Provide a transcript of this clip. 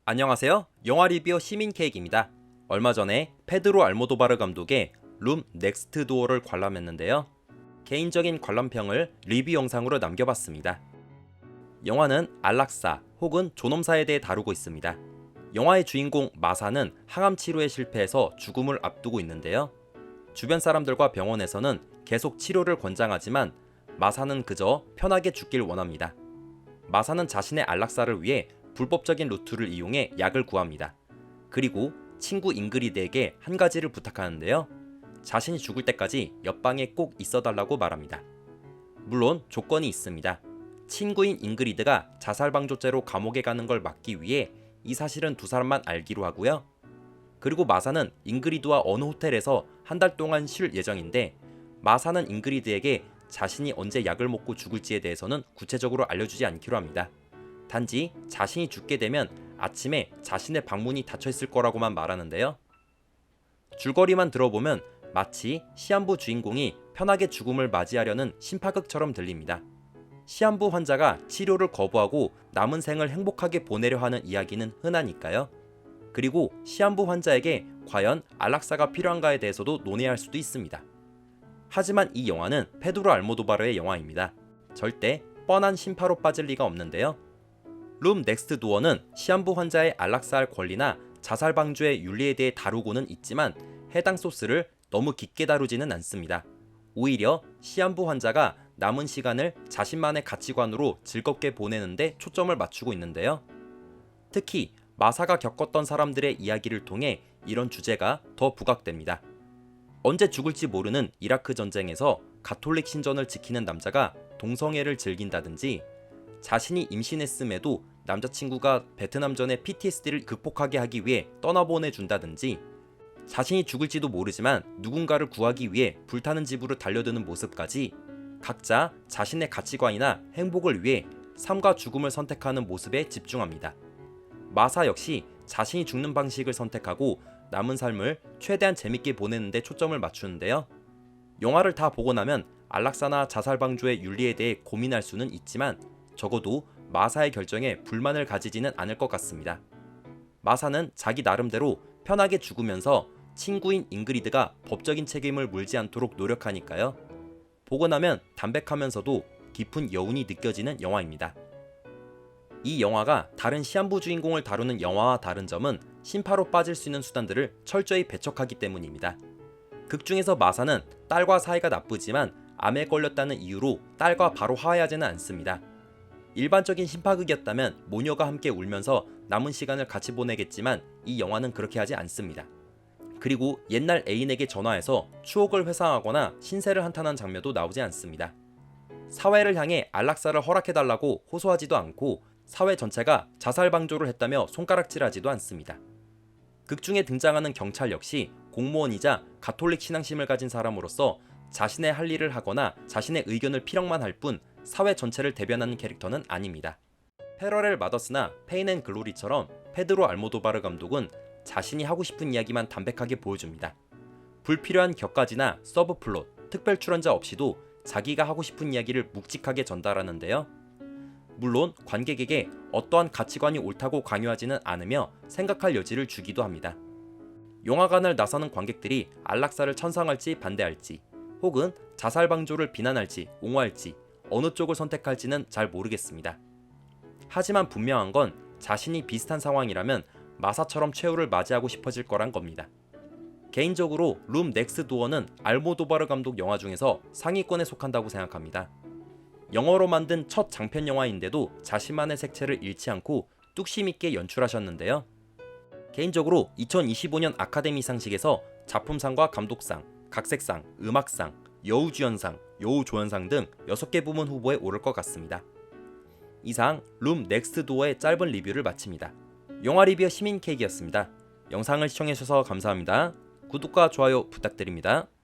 안녕하세요. 영화 리뷰어 시민 케이크입니다. 얼마 전에 페드로 알모도바르 감독의 룸 넥스트 도어를 관람했는데요. 개인적인 관람평을 리뷰 영상으로 남겨봤습니다. 영화는 안락사 혹은 존엄사에 대해 다루고 있습니다. 영화의 주인공 마사는 항암 치료에 실패해서 죽음을 앞두고 있는데요. 주변 사람들과 병원에서는 계속 치료를 권장하지만 마사는 그저 편하게 죽길 원합니다. 마사는 자신의 안락사를 위해 불법적인 루트를 이용해 약을 구합니다. 그리고 친구 잉그리드에게 한 가지를 부탁하는데요. 자신이 죽을 때까지 옆방에 꼭 있어달라고 말합니다. 물론 조건이 있습니다. 친구인 잉그리드가 자살방조죄로 감옥에 가는 걸 막기 위해 이 사실은 두 사람만 알기로 하고요. 그리고 마사는 잉그리드와 어느 호텔에서 한 달 동안 쉴 예정인데 마사는 잉그리드에게 자신이 언제 약을 먹고 죽을지에 대해서는 구체적으로 알려주지 않기로 합니다. 단지 자신이 죽게 되면 아침에 자신의 방문이 닫혀 있을 거라고만 말하는데요. 줄거리만 들어보면 마치 시한부 주인공이 편하게 죽음을 맞이하려는 심파극처럼 들립니다. 시한부 환자가 치료를 거부하고 남은 생을 행복하게 보내려 하는 이야기는 흔하니까요. 그리고 시한부 환자에게 과연 안락사가 필요한가에 대해서도 논의해야 할 수도 있습니다. 하지만 이 영화는 페드로 알모도바르의 영화입니다. 절대 뻔한 심파로 빠질 리가 없는데요. 룸 넥스트 도어는 시한부 환자의 안락사할 권리나 자살 방조의 윤리에 대해 다루고는 있지만 해당 소스를 너무 깊게 다루지는 않습니다. 오히려 시한부 환자가 남은 시간을 자신만의 가치관으로 즐겁게 보내는데 초점을 맞추고 있는데요. 특히 마사가 겪었던 사람들의 이야기를 통해 이런 주제가 더 부각됩니다. 언제 죽을지 모르는 이라크 전쟁에서 가톨릭 신전을 지키는 남자가 동성애를 즐긴다든지, 자신이 임신했음에도 남자친구가 베트남전의 PTSD를 극복하게 하기 위해 떠나보내준다든지, 자신이 죽을지도 모르지만 누군가를 구하기 위해 불타는 집으로 달려드는 모습까지 각자 자신의 가치관이나 행복을 위해 삶과 죽음을 선택하는 모습에 집중합니다. 마사 역시 자신이 죽는 방식을 선택하고 남은 삶을 최대한 재밌게 보내는 데 초점을 맞추는데요. 영화를 다 보고 나면 안락사나 자살 방조의 윤리에 대해 고민할 수는 있지만 적어도 마사의 결정에 불만을 가지지는 않을 것 같습니다. 마사는 자기 나름대로 편하게 죽으면서 친구인 잉그리드가 법적인 책임을 물지 않도록 노력하니까요. 보고 나면 담백하면서도 깊은 여운이 느껴지는 영화입니다. 이 영화가 다른 시한부 주인공을 다루는 영화와 다른 점은 심파로 빠질 수 있는 수단들을 철저히 배척하기 때문입니다. 극 중에서 마사는 딸과 사이가 나쁘지만 암에 걸렸다는 이유로 딸과 바로 화해하지는 않습니다. 일반적인 심파극이었다면 모녀가 함께 울면서 남은 시간을 같이 보내겠지만 이 영화는 그렇게 하지 않습니다. 그리고 옛날 애인에게 전화해서 추억을 회상하거나 신세를 한탄한 장면도 나오지 않습니다. 사회를 향해 안락사를 허락해달라고 호소하지도 않고 사회 전체가 자살 방조를 했다며 손가락질하지도 않습니다. 극 중에 등장하는 경찰 역시 공무원이자 가톨릭 신앙심을 가진 사람으로서 자신의 할 일을 하거나 자신의 의견을 피력만 할 뿐 사회 전체를 대변하는 캐릭터는 아닙니다. 페러렐 마더스나 페인 앤 글로리처럼 페드로 알모도바르 감독은 자신이 하고 싶은 이야기만 담백하게 보여줍니다. 불필요한 격가지나 서브플롯, 특별 출연자 없이도 자기가 하고 싶은 이야기를 묵직하게 전달하는데요. 물론 관객에게 어떠한 가치관이 옳다고 강요하지는 않으며 생각할 여지를 주기도 합니다. 영화관을 나서는 관객들이 안락사를 찬성할지 반대할지, 혹은 자살 방조를 비난할지 옹호할지 어느 쪽을 선택할지는 잘 모르겠습니다. 하지만 분명한 건 자신이 비슷한 상황이라면 마사처럼 최후를 맞이하고 싶어질 거란 겁니다. 개인적으로 룸 넥스트 도어는 알모도바르 감독 영화 중에서 상위권에 속한다고 생각합니다. 영어로 만든 첫 장편 영화인데도 자신만의 색채를 잃지 않고 뚝심 있게 연출하셨는데요. 개인적으로 2025년 아카데미 상식에서 작품상과 감독상, 각색상, 음악상, 여우주연상, 여우조연상 등 6개 부문 후보에 오를 것 같습니다. 이상 룸 넥스트 도어의 짧은 리뷰를 마칩니다. 영화 리뷰어 시민 케이크였습니다. 영상을 시청해주셔서 감사합니다. 구독과 좋아요 부탁드립니다.